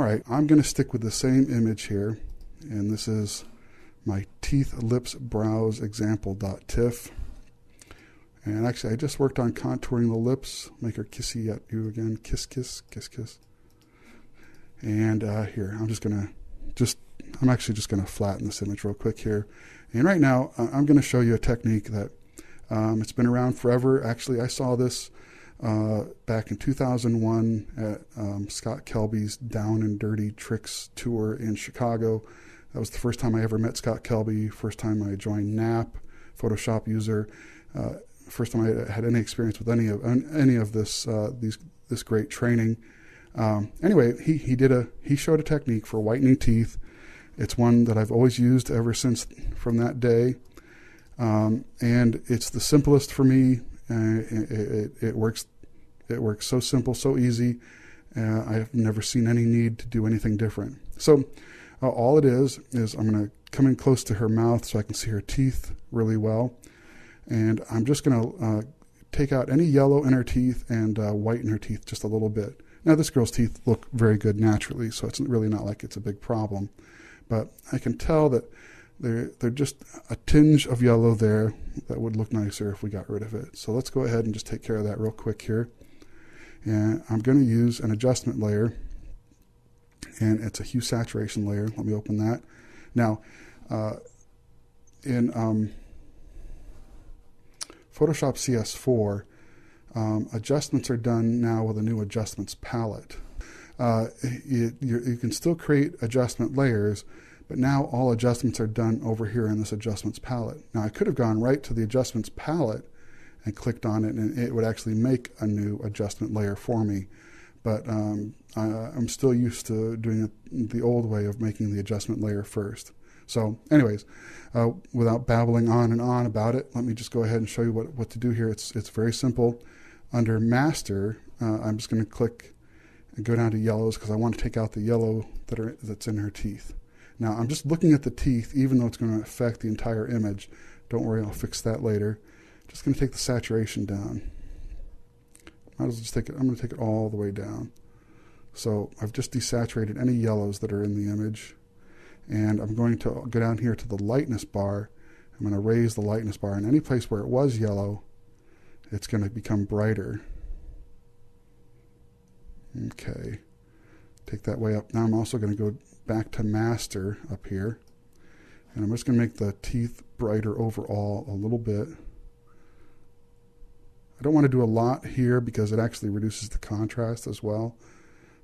right, I'm going to stick with the same image here, and this is my teeth, lips, brows example.tiff. And actually, I just worked on contouring the lips. Make her kissy at you again. Kiss, kiss, kiss, kiss. And here, I'm actually just going to flatten this image real quick here. And right now, I'm going to show you a technique that it's been around forever. Actually, I saw this back in 2001 at Scott Kelby's Down and Dirty Tricks tour in Chicago. That was the first time I ever met Scott Kelby, first time I joined NAP, Photoshop user, first time I had any experience with any of this great training. Anyway, he showed a technique for whitening teeth. It's one that I've always used ever since from that day, and it's the simplest for me. It works so simple, so easy. I've never seen any need to do anything different. So all it is I'm going to come in close to her mouth so I can see her teeth really well. And I'm just going to take out any yellow in her teeth and whiten her teeth just a little bit. Now, this girl's teeth look very good naturally, so it's really not like it's a big problem. But I can tell that they're just a tinge of yellow there that would look nicer if we got rid of it. So let's go ahead and just take care of that real quick here. And I'm going to use an adjustment layer, and it's a hue saturation layer. Let me open that. Now, in Photoshop CS4, adjustments are done now with a new adjustments palette. You can still create adjustment layers, but now all adjustments are done over here in this adjustments palette. Now, I could have gone right to the adjustments palette and clicked on it, and it would actually make a new adjustment layer for me. But I'm still used to doing it the old way of making the adjustment layer first. So anyways, without babbling on and on about it, let me just go ahead and show you what to do here. It's very simple. Under Master, I'm just going to click and go down to yellows because I want to take out the yellow that's in her teeth. Now, I'm just looking at the teeth, even though it's going to affect the entire image. Don't worry, I'll fix that later. Just going to take the saturation down. Might as well just take it. I'm going to take it all the way down. So I've just desaturated any yellows that are in the image. And I'm going to go down here to the lightness bar. I'm going to raise the lightness bar. And any place where it was yellow, it's going to become brighter. Okay. Take that way up. Now I'm also going to go back to Master up here. And I'm just going to make the teeth brighter overall a little bit. I don't want to do a lot here because it actually reduces the contrast as well.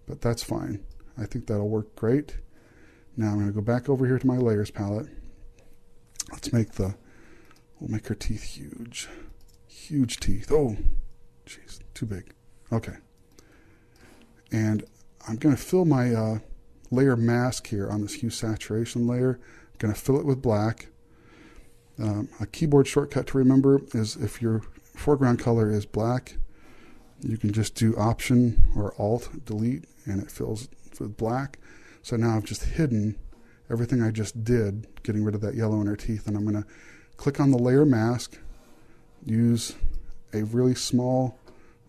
But that's fine. I think that'll work great. Now I'm going to go back over here to my layers palette. We'll make her teeth huge. Huge teeth. Oh, jeez, too big. Okay. And I'm going to fill my layer mask here on this hue saturation layer. I'm going to fill it with black. A keyboard shortcut to remember is if your foreground color is black, you can just do Option or Alt, Delete, and it fills with black. So now I've just hidden everything I just did, getting rid of that yellow in her teeth, and I'm going to click on the layer mask, use a really small,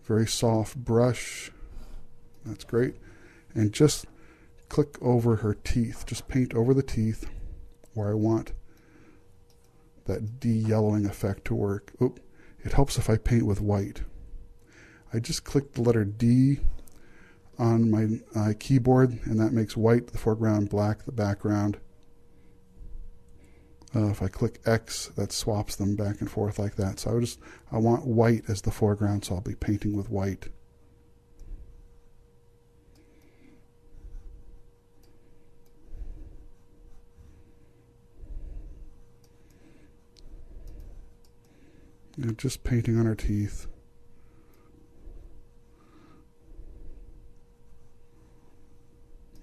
very soft brush. That's great. And just click over her teeth. Just paint over the teeth where I want that de-yellowing effect to work. Oop. It helps if I paint with white. I just clicked the letter D on my keyboard, and that makes white the foreground, black the background. If I click X, that swaps them back and forth like that. So I want white as the foreground, so I'll be painting with white. And just painting on her teeth.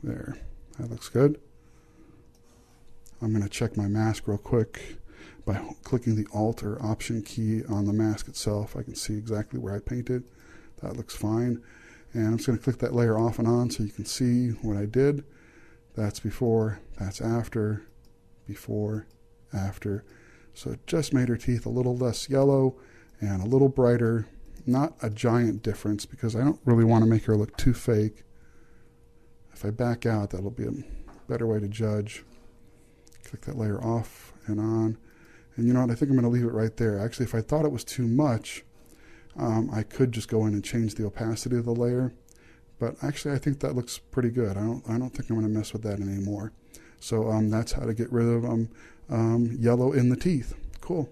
There, that looks good. I'm going to check my mask real quick by clicking the Alt or Option key on the mask itself. I can see exactly where I painted. That looks fine. And I'm just going to click that layer off and on so you can see what I did. That's before, that's after, before, after. So it just made her teeth a little less yellow and a little brighter. Not a giant difference because I don't really want to make her look too fake. If I back out, that'll be a better way to judge. Click that layer off and on. And you know what, I think I'm going to leave it right there. Actually, if I thought it was too much, I could just go in and change the opacity of the layer. But actually, I think that looks pretty good. I don't think I'm going to mess with that anymore. So that's how to get rid of yellow in the teeth. Cool.